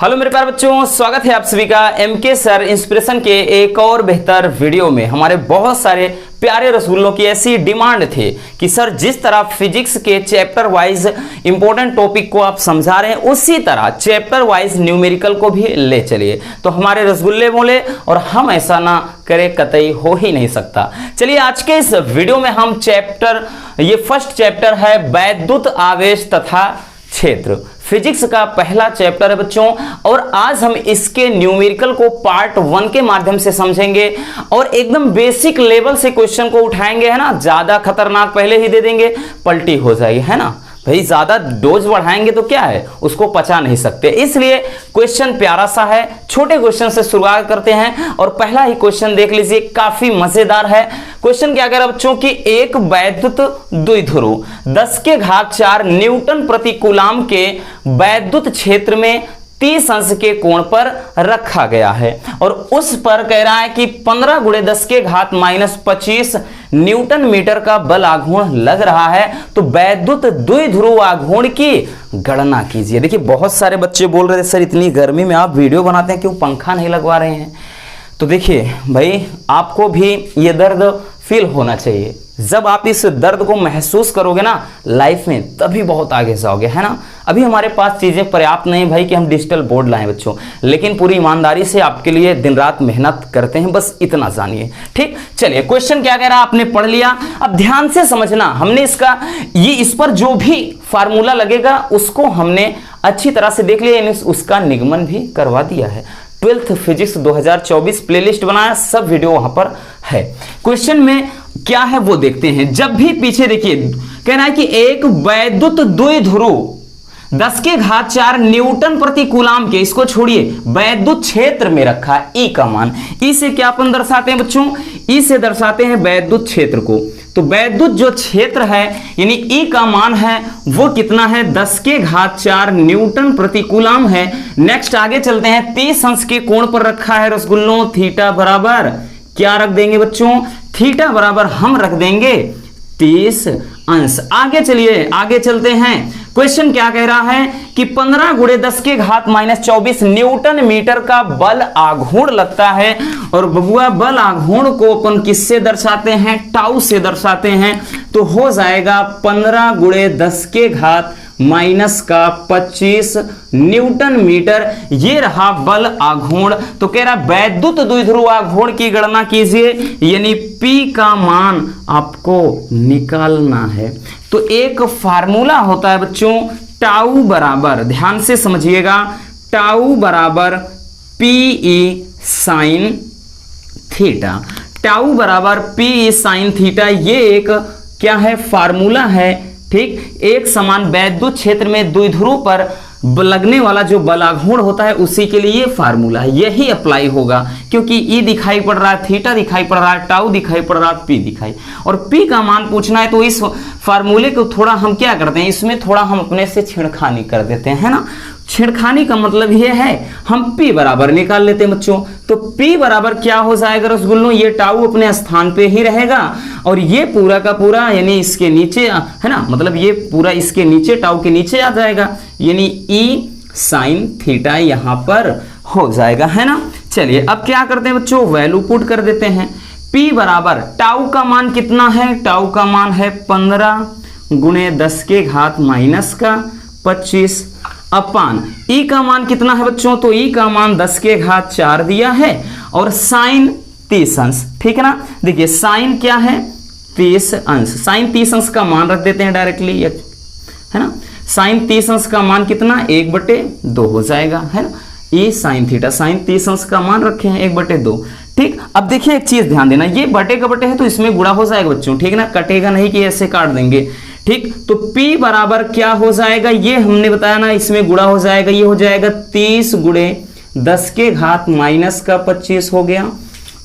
Hello मेरे प्यारे बच्चों, स्वागत है आप सभी का एमके सर इंस्पिरेशन के एक और बेहतर वीडियो में। हमारे बहुत सारे प्यारे रसूलों की ऐसी डिमांड थी कि सर जिस तरह फिजिक्स के चैप्टर वाइज इंपॉर्टेंट टॉपिक को आप समझा रहे हैं उसी तरह चैप्टर वाइज न्यूमेरिकल को भी ले चलिए। तो हमारे रसगुल्ले बोले और हम ऐसा ना करें कतई हो ही नहीं सकता। चलिए आज के इस वीडियो में हम ये फर्स्ट चैप्टर है वैद्युत आवेश तथा क्षेत्र, फिजिक्स का पहला चैप्टर है बच्चों। और आज हम इसके न्यूमेरिकल को पार्ट 1 के माध्यम से समझेंगे और एकदम बेसिक लेवल से क्वेश्चन को उठाएंगे, है ना। ज्यादा खतरनाक पहले ही दे देंगे, पलटी हो जाएगी, है ना भाई। ज्यादा डोज बढ़ाएंगे तो क्या है, उसको पचा नहीं सकते। इसलिए क्वेश्चन प्यारा सा है, छोटे क्वेश्चन से शुरुआत करते हैं और पहला ही क्वेश्चन देख लीजिए, काफी मजेदार है। क्वेश्चन क्या कह रहा है बच्चों की एक वैद्युत द्विध्रुव 10⁴ न्यूटन प्रति कूलाम के वैद्युत क्षेत्र में 30 अंश के कोण पर रखा गया है और उस पर कह रहा है कि 15 × 10⁻⁻25 न्यूटन मीटर का बल आघूर्ण लग रहा है। तो वैद्युत द्विध्रुव आघूर्ण की गणना कीजिए। देखिए बहुत सारे बच्चे बोल रहे थे सर इतनी गर्मी में आप वीडियो बनाते हैं, क्यों पंखा नहीं लगवा रहे हैं। तो देखिए भाई, आपको भी ये दर्द फील होना चाहिए। जब आप इस दर्द को महसूस करोगे ना लाइफ में, तभी बहुत आगे जाओगे, है ना। अभी हमारे पास चीजें पर्याप्त नहीं भाई कि हम डिजिटल बोर्ड लाएं बच्चों, लेकिन पूरी ईमानदारी से आपके लिए दिन रात मेहनत करते हैं, बस इतना जानिए। ठीक, चलिए क्वेश्चन क्या कह रहा है आपने पढ़ लिया। अब ध्यान से समझना, हमने इस पर जो भी फार्मूला लगेगा उसको हमने अच्छी तरह से देख लिया, यानी उसका निगमन भी करवा दिया है। 12th फिजिक्स 2024 प्लेलिस्ट बनाया, सब वीडियो वहां पर है। क्वेश्चन में क्या है वो देखते हैं। जब भी पीछे देखिए कह रहा है कि एक वैद्युत द्विध्रुव 10⁴ न्यूटन प्रति कूलाम के, इसको छोड़िए, वैद्युत क्षेत्र में रखा है ई का मान। ई से क्या अपन दर्शाते हैं बच्चों, ई से दर्शाते हैं वैद्युत क्षेत्र को। तो वैद्युत जो क्षेत्र है यानी ई का मान है वो कितना है, 10⁴ न्यूटन प्रति कूलाम है। नेक्स्ट आगे चलते हैं, 30 अंश के कोण पर रखा है रसगुल्लों। थीटा बराबर क्या रख देंगे बच्चों, थीटा बराबर हम रख देंगे 30 अंश। आगे चलिए, आगे चलते हैं। क्वेश्चन क्या कह रहा है कि 15 × 10⁻⁻24 न्यूटन मीटर का बल आघूर्ण लगता है। और बबुआ बल आघूर्ण को अपन किससे दर्शाते हैं, टाउ से दर्शाते हैं। तो हो जाएगा 15 × 10⁻⁻25 न्यूटन मीटर। ये रहा बल आघूर्ण। तो कह रहा वैद्युत द्विध्रुव आघूर्ण की गणना कीजिए, यानी P का मान आपको निकालना है। तो एक फार्मूला होता है बच्चों, टाउ बराबर, ध्यान से समझिएगा, टाउ बराबर PE sin थीटा। टाउ बराबर PE sin थीटा, ये एक क्या है, फार्मूला है। ठीक, एक समान वैद्युत क्षेत्र में द्विध्रुव पर लगने वाला जो बलाघूर्ण होता है उसी के लिए ये फार्मूला है, यही अप्लाई होगा। क्योंकि ई दिखाई पड़ रहा है, थीटा दिखाई पड़ रहा है, टाउ दिखाई पड़ रहा है, पी दिखाई, और पी का मान पूछना है। तो इस फार्मूले को थोड़ा हम क्या करते हैं, इसमें थोड़ा हम अपने से छेड़खानी कर देते हैं, है ना। छेड़खानी का मतलब ये है हम P बराबर निकाल लेते हैं बच्चों। तो P बराबर क्या हो जाएगा रसगुल्लों, ये टाउ अपने स्थान पे ही रहेगा और ये पूरा का पूरा यानी इसके नीचे, है ना, मतलब ये पूरा इसके नीचे, टाउ के नीचे आ जाएगा, यानी E sin थीटा यहां पर हो जाएगा, है ना। चलिए अब क्या करते हैं बच्चों, वैल्यू पुट कर देते हैं। P बराबर टाउ का मान कितना है, टाउ का मान है 15 × 10⁻⁻25 अपान ई का मान कितना है बच्चों, तो ई का मान 10⁴ दिया है और साइन 30 अंश, ठीक है ना। देखिए साइन क्या है, 30 अंश, साइन 30 अंश का मान रख देते हैं डायरेक्टली, है ना। साइन 30 अंश का मान कितना, 1/2 हो जाएगा, है ना। ई साइन थीटा, साइन 30 अंश का मान रखे हैं 1/2। ठीक, अब देखिए एक चीज ध्यान देना, ये बटे का बटे है तो इसमें गुणा हो जाएगा बच्चों, ठीक है ना, कटेगा नहीं कि ऐसे काट देंगे। ठीक, तो P बराबर क्या हो जाएगा, ये हमने बताया ना, इसमें गुणा हो जाएगा, ये हो जाएगा 30 × 10⁻⁻25 हो गया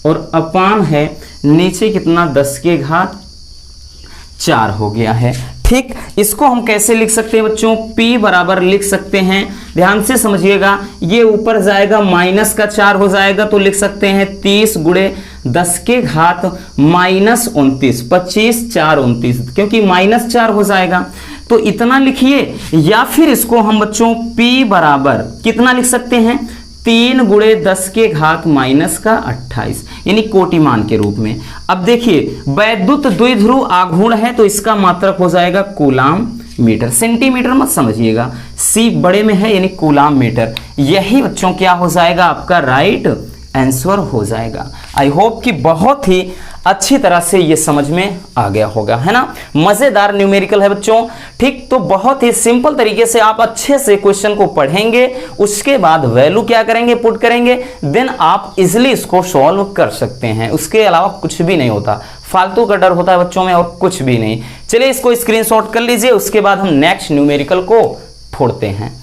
और अपान है नीचे कितना, 10⁴ हो गया है। ठीक, इसको हम कैसे लिख सकते हैं बच्चों, P बराबर लिख सकते हैं, ध्यान से समझिएगा, ये ऊपर जाएगा -4 हो जाएगा, तो लिख सकते हैं 30 × 10⁻⁻29, 25 4 29, क्योंकि -4 हो जाएगा। तो इतना लिखिए, या फिर इसको हम बच्चों p बराबर कितना लिख सकते हैं, 3 गुणे 10 के घात माइनस का 28, यानी कोटिमान के रूप में। अब देखिए वैद्युत द्विध्रुव आघूर्ण है तो इसका मात्रक हो जाएगा कूलाम मीटर, सेंटीमीटर मत समझिएगा, सी बड़े में है यानी कूलाम मीटर। यही बच्चों क्या हो जाएगा, आपका राइट आंसर हो जाएगा। आई होप कि बहुत ही अच्छी तरह से ये समझ में आ गया होगा, है ना। मजेदार न्यूमेरिकल है बच्चों, ठीक। तो बहुत ही सिंपल तरीके से आप अच्छे से क्वेश्चन को पढ़ेंगे, उसके बाद वैल्यू क्या करेंगे, पुट करेंगे, देन आप इजिली इसको सॉल्व कर सकते हैं। उसके अलावा कुछ भी नहीं होता, फालतू का डर होता है बच्चों में और कुछ भी नहीं। चलिए इसको स्क्रीनशॉट कर लीजिए, उसके बाद हम नेक्स्ट न्यूमेरिकल को फोड़ते हैं।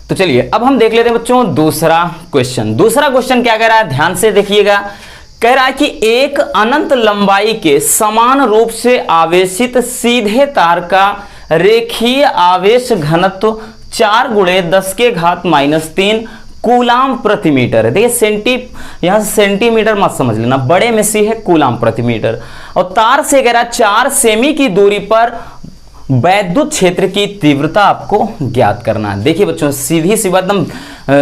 तो चलिए अब हम देख लेते हैं बच्चों दूसरा क्वेश्चन। दूसरा क्वेश्चन क्या कह रहा है, ध्यान से देखिएगा। कह रहा है कि एक अनंत लंबाई के समान रूप से आवेशित सीधे तार का रेखीय आवेश घनत्व 4 गुणे 10 के घात -3 कूलाम प्रति मीटर है। देखिए यहां सेंटीमीटर मत समझ लेना, बड़े में सी है कूलाम प्रति मीटर। और तार से कह रहा है 4 सेमी की दूरी पर वैद्युत क्षेत्र की तीव्रता आपको ज्ञात करना है। देखिए बच्चों सीधी सी बात, एकदम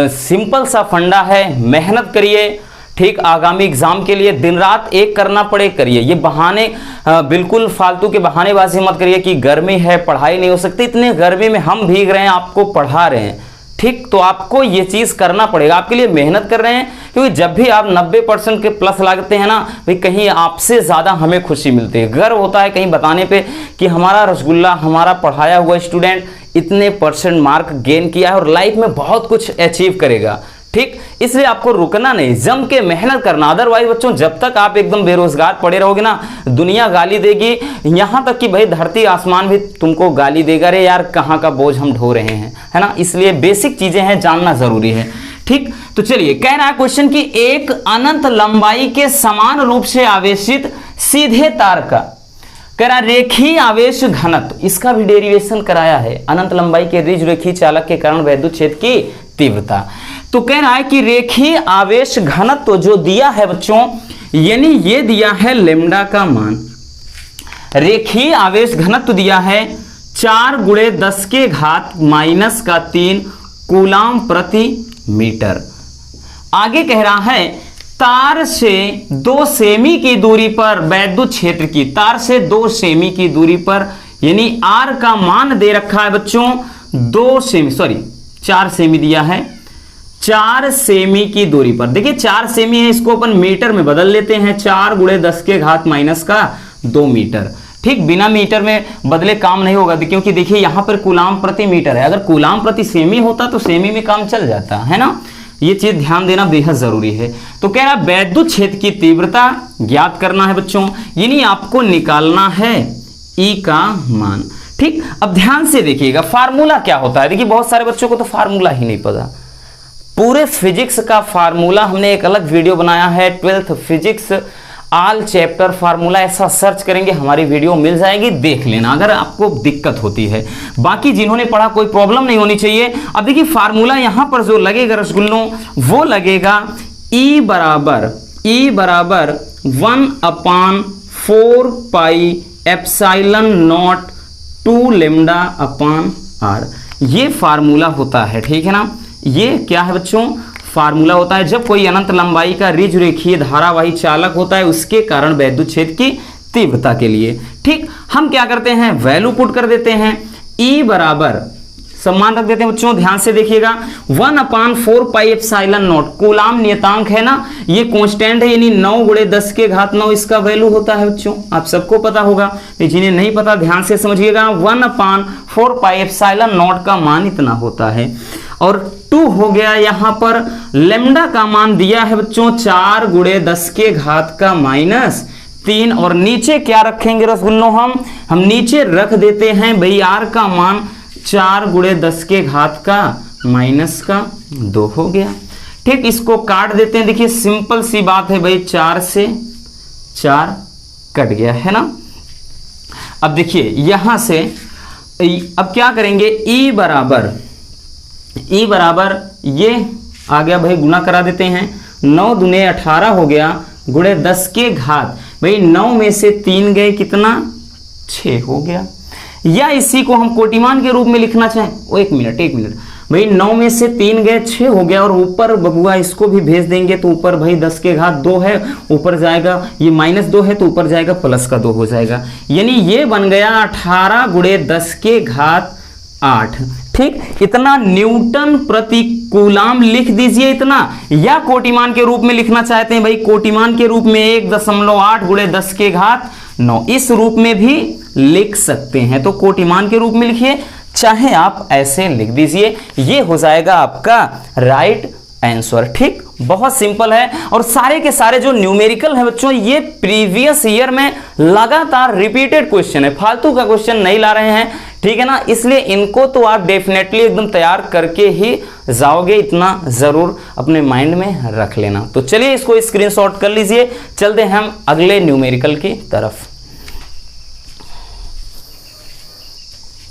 सिंपल सा फंडा है, मेहनत करिए, ठीक। आगामी एग्जाम के लिए दिन रात एक करना पड़े करिए। ये बहाने बिल्कुल फालतू के बहानेबाजी मत करिए कि गर्मी है पढ़ाई नहीं हो सकती। इतने गर्मी में हम भीग रहे हैं, आपको पढ़ा रहे हैं, ठीक। तो आपको ये चीज करना पड़ेगा, आपके लिए मेहनत कर रहे हैं, क्योंकि जब भी आप 90% के प्लस लागते हैं ना भाई, कहीं आपसे ज्यादा हमें खुशी मिलती है, गर्व होता है कहीं बताने पे कि हमारा रसगुल्ला, हमारा पढ़ाया हुआ स्टूडेंट इतने % मार्क गेन किया है और लाइफ में बहुत कुछ अचीव करेगा, ठीक। इसलिए आपको रुकना नहीं, जम के मेहनत करना। अदरवाइज बच्चों जब तक आप एकदम बेरोजगार पड़े रहोगे ना, दुनिया गाली देगी, यहां तक कि भाई धरती आसमान भी तुमको गाली देगा, रे यार कहां का बोझ हम ढो रहे हैं, है ना। इसलिए बेसिक चीजें हैं, जानना जरूरी है, ठीक। तो चलिए कह रहा है क्वेश्चन की एक अनंत लंबाई के समान रूप से आवेशित सीधे तार का, कह रहा रेखीय आवेश घनत्व, इसका भी डेरिवेशन कराया है, अनंत लंबाई के रिज रेखीय चालक के कारण वैद्युत क्षेत्र की तीव्रता। तो कह रहा है कि रेखीय आवेश घनत्व जो दिया है बच्चों, यानी ये दिया है लेमडा का मान, रेखीय आवेश घनत्व दिया है 4 गुणे 10 के घात -3 कूलाम प्रति मीटर। आगे कह रहा है तार से 2 सेमी की दूरी पर वैद्युत क्षेत्र की, तार से 2 सेमी की दूरी पर, यानी R का मान दे रखा है बच्चों 4 सेमी दिया है, 4 सेमी की दूरी पर। देखिए 4 सेमी है, इसको अपन मीटर में बदल लेते हैं, 4 गुणे 10 के घात -2 मीटर, ठीक। बिना मीटर में बदले काम नहीं होगा, क्योंकि देखिए यहां पर कूलाम प्रति मीटर है, अगर कूलाम प्रति सेमी होता तो सेमी में काम चल जाता है ना। ये चीज ध्यान देना बेहद जरूरी है। तो कह रहा है वैद्युत क्षेत्र की तीव्रता ज्ञात करना है बच्चों, यानी आपको निकालना है ई का मान, ठीक। अब ध्यान से देखिएगा फार्मूला क्या होता है। देखिए बहुत सारे बच्चों को तो फार्मूला ही नहीं पता, पूरे फिजिक्स का फार्मूला हमने एक अलग वीडियो बनाया है, 12th physics all chapter formula, ऐसा सर्च करेंगे हमारी वीडियो मिल जाएगी, देख लेना अगर आपको दिक्कत होती है। बाकी जिन्होंने पढ़ा कोई प्रॉब्लम नहीं होनी चाहिए। अब देखिए फार्मूला यहां पर जो लगेगा रसगुल्लों, वो लगेगा E बराबर 1/4 pi epsilon not 2 lambda upon R। ये फार्मूला होता है, ठीक है ना। ये क्या है बच्चों, फार्मूला होता है जब कोई अनंत लंबाई का रिज रेखीय धारावाही चालक होता है, उसके कारण वैद्युत क्षेत्र की तीव्रता के लिए, ठीक। हम क्या करते हैं, वैल्यू पुट कर देते हैं, E बराबर सम्मान रख देते हैं बच्चों, ध्यान से देखिएगा 1/4 पाई एप्सिलॉन नॉट, कूलाम नियतांक है ना, ये कांस्टेंट है, यानी 9 गुणे 10 के घात 9 इसका वैल्यू होता है बच्चों, आप सबको पता होगा, जिन्हें नहीं पता ध्यान से समझिएगा। 1/4 पाई एप्सिलॉन नॉट का मान इतना होता है, और 2 हो गया यहां पर लेमडा का मान दिया है बच्चों 4 गुणे 10 के घात का -3, और नीचे क्या रखेंगे रसगुल्लों, हम नीचे रख देते हैं भाई R का मान 4 गुणे 10 के घात का -2 हो गया, ठीक। इसको काट देते हैं, देखिए सिंपल सी बात है भाई, 4 से 4 कट गया है ना। अब देखिए यहां से अब क्या करेंगे, E बराबर ये आ गया भाई, गुना करा देते हैं, 9 दूने 18 हो गया, गुणे 10 के घात, भाई 9 में से 3 गए कितना, 6 हो गया। या इसी को हम कोटिमान के रूप में लिखना चाहें, वो एक मिनट भाई 9 में से 3 गए 6 हो गया, और ऊपर बबुआ इसको भी भेज देंगे तो ऊपर भाई 10 के घात 2 है, ऊपर जाएगा ये -2 है तो ऊपर जाएगा प्लस का 2 हो जाएगा, यानी ये बन गया 18 गुणे 10 के घात 8। ठीक, इतना न्यूटन प्रति कूलाम लिख दीजिए इतना। या कोटिमान के रूप में लिखना चाहते हैं भाई, कोटिमान के रूप में 1.8 गुणे 10 के घात 9, इस रूप में भी लिख सकते हैं। तो कोटिमान के रूप में लिखिए, चाहे आप ऐसे लिख दीजिए, ये हो जाएगा आपका राइट आंसर। ठीक, बहुत सिंपल है। और सारे के सारे जो न्यूमेरिकल है बच्चों, ये प्रीवियस ईयर में लगातार रिपीटेड क्वेश्चन है, फालतू का क्वेश्चन नहीं ला रहे हैं, ठीक है ना। इसलिए इनको तो आप डेफिनेटली एकदम तैयार करके ही जाओगे, इतना जरूर अपने माइंड में रख लेना। तो चलिए इसको स्क्रीनशॉट कर लीजिए, चलते हैं हम अगले न्यूमेरिकल की तरफ।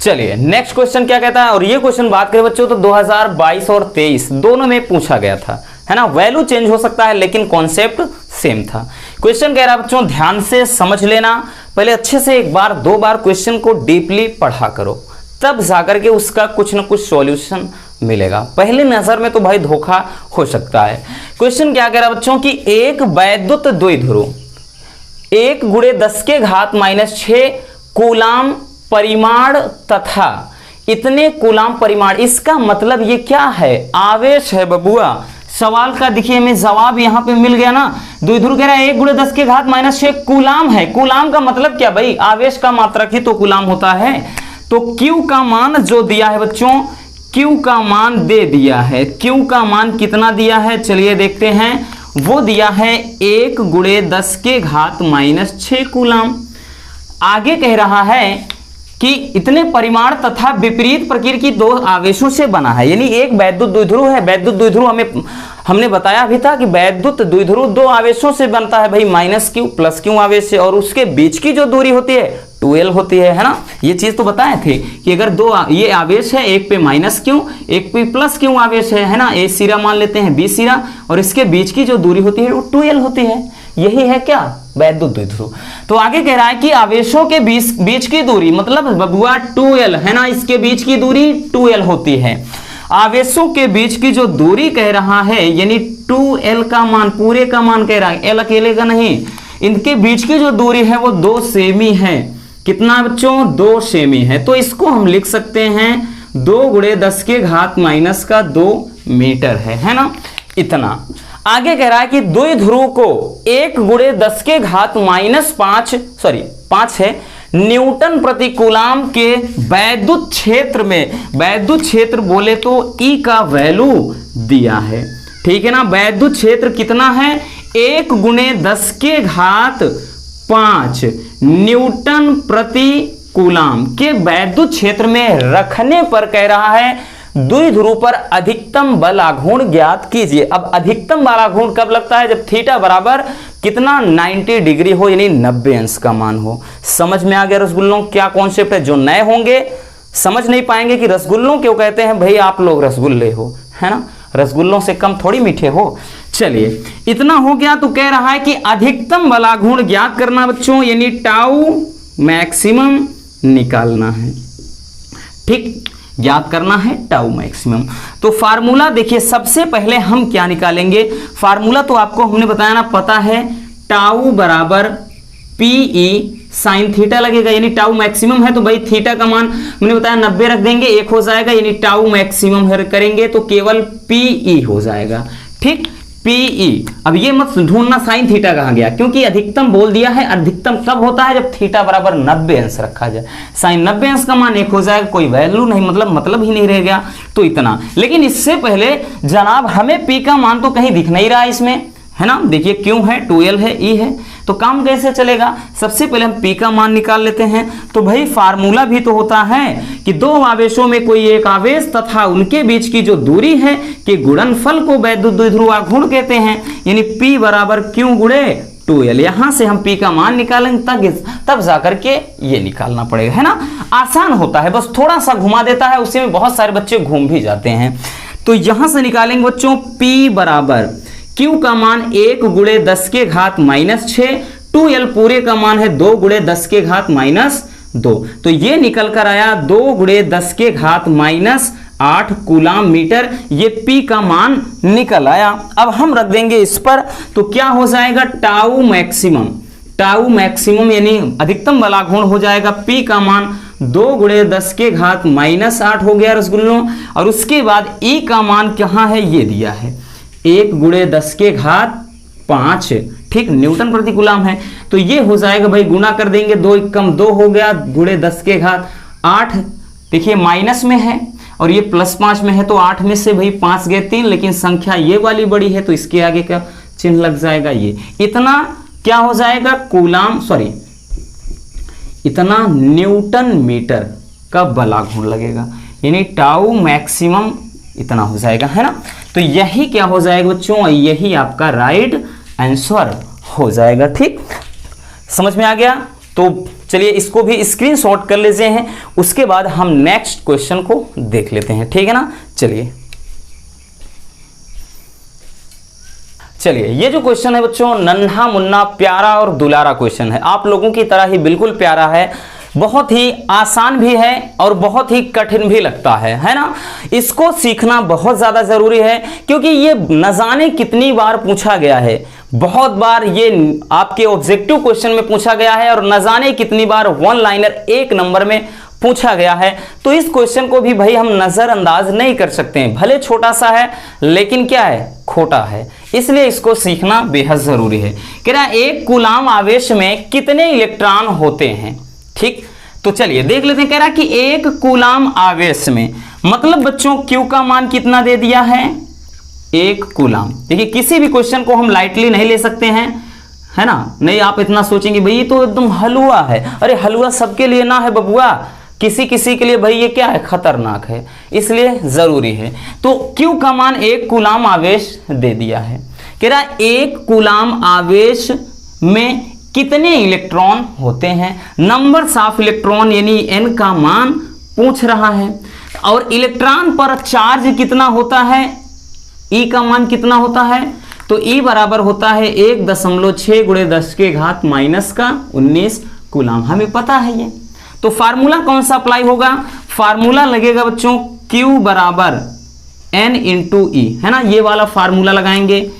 चलिए नेक्स्ट क्वेश्चन क्या कहता है, और ये क्वेश्चन बात करें बच्चों तो 2022 और 23 दोनों में पूछा गया था, है ना। वैल्यू चेंज हो सकता है लेकिन कॉन्सेप्ट सेम था। क्वेश्चन कह रहा है बच्चों, ध्यान से समझ लेना, पहले अच्छे से एक बार 2 बार क्वेश्चन को डीपली पढ़ा करो, तब जाकर के उसका कुछ ना कुछ सॉल्यूशन मिलेगा। पहले नजर में तो भाई धोखा हो सकता है। क्वेश्चन क्या कह रहा है बच्चों कि एक वैद्युत द्विध्रुव 1 गुणे 10 के घात -6 कूलाम परिमाण तथा इतने कूलाम परिमाण, इसका मतलब ये क्या है, आवेश है बबुआ। सवाल का देखिए हमें जवाब यहां पे मिल गया ना। द्विध्रुव कह रहा है 1 गुणे 10 के घात -6 कूलाम है। कूलाम का मतलब क्या भाई, आवेश का मात्रक ही तो कूलाम होता है। तो Q का मान जो दिया है बच्चों, Q का मान दे दिया है। Q का मान कितना दिया है, चलिए देखते हैं। वो दिया है 1 गुणे 10 के घात -6 कूलाम। आगे कह रहा है कि इतने परिमाण तथा विपरीत प्रकृति की 2 आवेशों से बना है, यानी एक वैद्युत द्विध्रुव है। वैद्युत द्विध्रुव हमने बताया भी था कि वैद्युत द्विध्रुव 2 आवेशों से बनता है भाई, -Q +Q आवेश से, और उसके बीच की जो दूरी होती है 2L होती है ना। ये चीज तो बताए थे कि अगर 2 ये आवेश है, एक पे -Q एक पे +Q आवेश है ना, A सिरा मान लेते हैं, B सिरा, और इसके बीच की जो दूरी होती है वो 2L होती है। यही है क्या, वैद्युत द्विध्रुव। तो आगे कह रहा है कि आवेशों के बीच की दूरी मतलब बबुआ 2L है ना, इसके बीच की दूरी 2L होती है। आवेशों के बीच की जो दूरी कह रहा है, यानी 2L का मान, पूरे का मान कह रहा है, L अकेले का नहीं, इनके बीच की जो दूरी है वो 2 सेमी है। कितना बच्चों, 2 सेमी है। तो इसको हम लिख सकते हैं 2 गुणे 10 के घात -2 मीटर है ना, इतना। आगे कह रहा है कि द्विध्रुव को 1 गुणे 10 के घात -5 है न्यूटन प्रति कूलाम के वैद्युत क्षेत्र में, वैद्युत क्षेत्र बोले तो E का वैल्यू दिया है, ठीक है ना। वैद्युत क्षेत्र कितना है, 1 गुणे 10 के घात 5 न्यूटन प्रति कूलाम के वैद्युत क्षेत्र में रखने पर कह रहा है द्विध्रुव पर अधिकतम बल आघूर्ण ज्ञात कीजिए। अब अधिकतम बल आघूर्ण कब लगता है, जब थीटा बराबर कितना 90 डिग्री हो, यानी 90 अंश का मान हो। समझ में आ गया रसगुल्लों क्या कॉन्सेप्ट है। जो नए होंगे समझ नहीं पाएंगे कि रसगुल्लों क्यों कहते हैं, भाई आप लोग रसगुल्ले हो, है ना, रसगुल्लों से कम थोड़ी मीठे हो। चलिए इतना हो गया। तो कह रहा है कि अधिकतम बल आघूर्ण ज्ञात करना बच्चों, यानी टाउ मैक्सिमम निकालना है। ठीक, ज्ञात करना है टाउ मैक्सिमम। तो फार्मूला देखिए, सबसे पहले हम क्या निकालेंगे, फार्मूला तो आपको हमने बताया ना, पता है टाउ बराबर PE साइन थीटा लगेगा, यानी टाउ मैक्सिमम है तो भाई थीटा का मान हमने बताया 90 रख देंगे, 1 हो जाएगा, यानी टाउ मैक्सिमम करेंगे तो केवल PE हो जाएगा। ठीक, PE। अब ये मत ढूंढना साइन थीटा कहाँ गया, क्योंकि अधिकतम बोल दिया है। अधिकतम कब होता है, जब थीटा बराबर 90 अंश रखा जाए। साइन 90 अंश का मान 1 हो जाएगा, कोई वैल्यू नहीं, मतलब ही नहीं रह गया। तो इतना। लेकिन इससे पहले जनाब हमें P का मान तो कहीं दिख नहीं रहा इसमें, है ना। देखिए क्यों है, 2L है, E है, तो काम कैसे चलेगा। सबसे पहले हम P का मान निकाल लेते हैं। तो भाई फार्मूला भी तो होता है कि 2 आवेशों में कोई एक आवेश तथा उनके बीच की जो दूरी है कि गुणनफल को वैद्युत द्विध्रुव आघूर्ण कहते हैं, यानी P बराबर Q गुणे 2L। यहां से हम P का मान निकालेंगे तब जाकर के ये निकालना पड़ेगा, है ना। आसान होता है, बस थोड़ा सा घुमा देता है, उसी में बहुत सारे बच्चे घूम भी जाते हैं। तो यहां से निकालेंगे बच्चों P बराबर Q का मान 1 गुणे 10 के घात -6 2L पूरे का मान है 2 गुणे 10 के घात -2, तो ये निकल कर आया 2 गुणे 10 के घात -8 कूलाम मीटर, ये P का मान निकल आया। अब हम रख देंगे इस पर, तो क्या हो जाएगा टाउ मैक्सिमम यानी अधिकतम बलाघूर्ण हो जाएगा P का मान 2 गुणे 10 के घात -8 हो गया रसगुल्लों। और उसके बाद E का मान कहाँ है, ये दिया है 1 गुणे 10 के घात 5, ठीक, न्यूटन प्रति कूलाम है। तो ये हो जाएगा भाई, गुना कर देंगे, 2 एकम 2 हो गया, गुणे 10 के घात 8, देखिए माइनस में है और ये +5 में है, तो 8 में से भाई 5 गए 3, लेकिन संख्या ये वाली बड़ी है तो इसके आगे का चिन्ह लग जाएगा ये। इतना क्या हो जाएगा कूलाम, सॉरी इतना न्यूटन मीटर का बलाघूर्ण लगेगा, यानी टाउ मैक्सिमम इतना हो जाएगा, है ना। तो यही क्या हो जाएगा बच्चों, यही आपका राइट आंसर हो जाएगा। ठीक, समझ में आ गया। तो चलिए इसको भी स्क्रीनशॉट कर लेते हैं, उसके बाद हम नेक्स्ट क्वेश्चन को देख लेते हैं, ठीक है ना। चलिए ये जो क्वेश्चन है बच्चों, नन्हा मुन्ना प्यारा और दुलारा क्वेश्चन है, आप लोगों की तरह ही बिल्कुल प्यारा है, बहुत ही आसान भी है और बहुत ही कठिन भी लगता है ना। इसको सीखना बहुत ज़्यादा ज़रूरी है, क्योंकि ये न जाने कितनी बार पूछा गया है, बहुत बार ये आपके ऑब्जेक्टिव क्वेश्चन में पूछा गया है और न जाने कितनी बार 1 लाइनर 1 नंबर में पूछा गया है। तो इस क्वेश्चन को भी भाई हम नज़रअंदाज नहीं कर सकते हैं, भले छोटा सा है लेकिन क्या है, खोटा है, इसलिए इसको सीखना बेहद ज़रूरी है। कह रहा है 1 कूलाम आवेश में कितने इलेक्ट्रॉन होते हैं। ठीक, तो चलिए देख लेते हैं। कह रहा कि 1 कूलाम आवेश में, मतलब बच्चों Q का मान कितना दे दिया है, 1 कूलाम। देखिए किसी भी क्वेश्चन को हम लाइटली नहीं ले सकते हैं, है ना। नहीं आप इतना सोचेंगे भाई ये तो एकदम हलवा है, अरे हलवा सबके लिए ना है बबुआ, किसी किसी के लिए भाई ये क्या है, खतरनाक है, इसलिए जरूरी है। तो Q का मान 1 कूलाम आवेश दे दिया है। कह रहा 1 कूलाम आवेश में कितने इलेक्ट्रॉन होते हैं, नंबर्स ऑफ इलेक्ट्रॉन यानी n का मान पूछ रहा है। और इलेक्ट्रॉन पर चार्ज कितना होता है, E का मान कितना होता है, तो E बराबर होता है 1.6 गुणे 10 के घात -19 कूलाम, हमें पता है ये। तो फार्मूला कौन सा अप्लाई होगा, फार्मूला लगेगा बच्चों Q बराबर N × E, है ना, ये वाला फार्मूला लगाएंगे।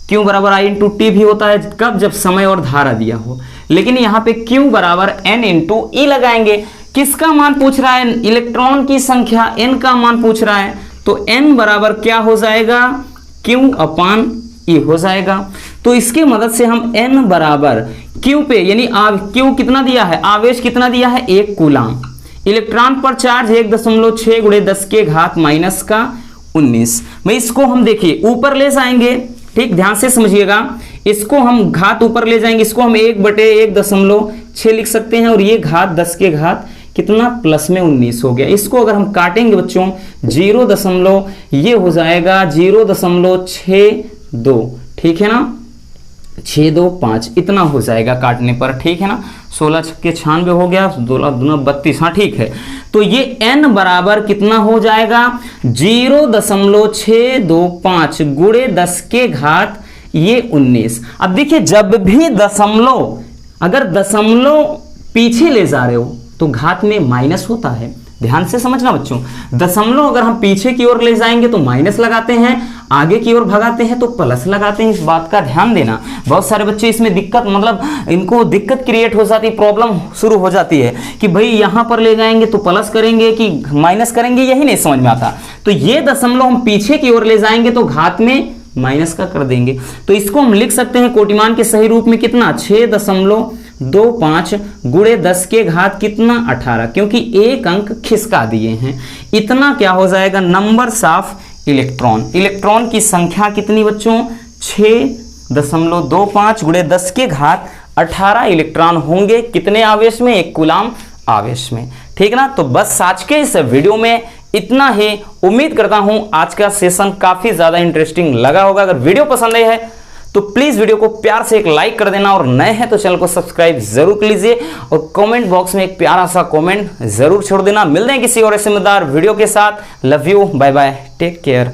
Q बराबर I × T भी होता है, कब, जब समय और धारा दिया हो, लेकिन यहाँ पे Q बराबर N × E लगाएंगे। किसका मान पूछ रहा है, इलेक्ट्रॉन की संख्या N का मान पूछ रहा है, तो N बराबर क्या हो जाएगा, Q/E हो जाएगा। तो इसकी मदद से हम N बराबर Q पे, यानी Q कितना दिया है, आवेश कितना दिया है, 1 कूलाम, इलेक्ट्रॉन पर चार्ज 1.6 गुणे 10 के घात -19। भाई इसको हम देखिए ऊपर ले जाएंगे, ठीक, ध्यान से समझिएगा, इसको हम घात ऊपर ले जाएंगे, इसको हम 1/1.6 लिख सकते हैं, और ये घात 10 के घात कितना +19 हो गया। इसको अगर हम काटेंगे बच्चों 0, ये हो जाएगा 0.62, ठीक है ना, 625 इतना हो जाएगा काटने पर, ठीक है ना। 16 छक्के 96 हो गया, 2 दूना 32, हाँ ठीक है। तो ये n बराबर कितना हो जाएगा, 0.625 गुणे 10 के घात ये 19। अब देखिए जब भी दशमलव, अगर दशमलव पीछे ले जा रहे हो तो घात में माइनस होता है, ध्यान से समझना बच्चों। दशमलव अगर हम पीछे की ओर ले जाएंगे तो माइनस लगाते हैं, आगे की ओर भगाते हैं तो प्लस लगाते हैं, इस बात का ध्यान देना। बहुत सारे बच्चे इसमें दिक्कत, मतलब इनको दिक्कत क्रिएट हो जाती है, प्रॉब्लम शुरू हो जाती है कि भाई यहाँ पर ले जाएंगे तो प्लस करेंगे कि माइनस करेंगे, यही नहीं समझ में आता। तो ये दशमलव हम पीछे की ओर ले जाएंगे तो घात में माइनस का कर देंगे, तो इसको हम लिख सकते हैं कोटिमान के सही रूप में कितना, 6.25 गुणे 10 के घात कितना 18, क्योंकि एक अंक खिसका दिए हैं। इतना क्या हो जाएगा, नंबर्स ऑफ इलेक्ट्रॉन, इलेक्ट्रॉन की संख्या कितनी बच्चों, 6.25 गुणे 10 के घात 18 इलेक्ट्रॉन होंगे कितने आवेश में, 1 कूलाम आवेश में, ठीक ना। तो बस आज के इस वीडियो में इतना ही। उम्मीद करता हूं आज का सेशन काफी ज्यादा इंटरेस्टिंग लगा होगा। अगर वीडियो पसंद आई है तो प्लीज वीडियो को प्यार से एक लाइक कर देना, और नए हैं तो चैनल को सब्सक्राइब जरूर कर लीजिए, और कमेंट बॉक्स में एक प्यारा सा कमेंट जरूर छोड़ देना। मिलते हैं किसी और ऐसे मजेदार वीडियो के साथ। Love you, bye bye, take care.